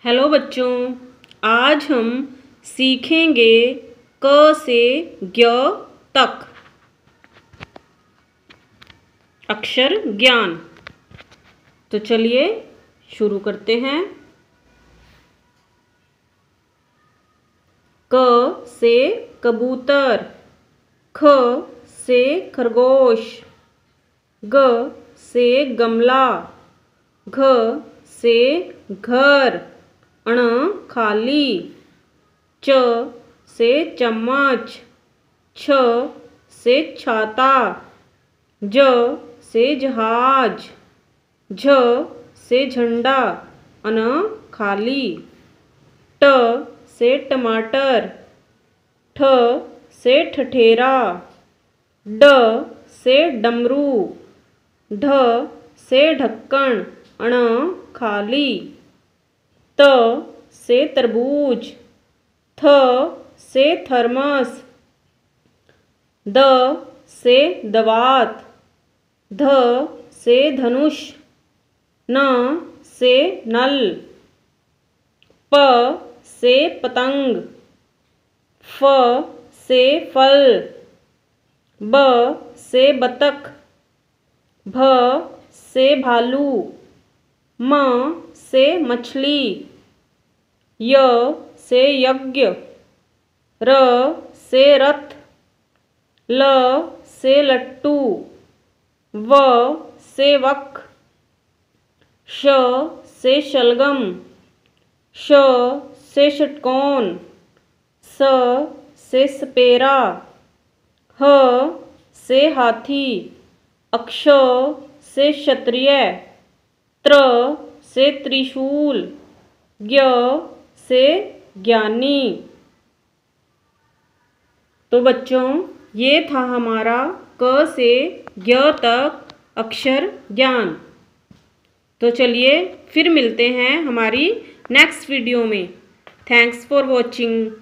Hello बच्चों, आज हम सीखेंगे क से ज्ञ तक अक्षर ज्ञान। तो चलिए शुरू करते हैं। क से कबूतर, ख से खरगोश, ग से गमला, घ से घर, अण खाली, च से चम्मच, छ से छाता, ज से जहाज, झ से झंडा, अन खाली, ट से टमाटर, ठ से ठठेरा, ड से डमरू, ढ से ढक्कन, अण खाली, त से तरबूज, थ से थर्मस, द से दवात, ध से धनुष, न से नल, प से पतंग, फ से फल, ब से बतख, भ से भालू, म से मछली, य से यज्ञ, र से रथ, ल से लट्टू, व से वक, श से शलगम, श से षटकोण, स से सपेरा, ह से हाथी, अक्ष से क्षत्रिय, त्र से त्रिशूल, ज्ञ से ज्ञानी। तो बच्चों, ये था हमारा क से ज्ञ तक अक्षर ज्ञान। तो चलिए फिर मिलते हैं हमारी नेक्स्ट वीडियो में। Thanks for watching.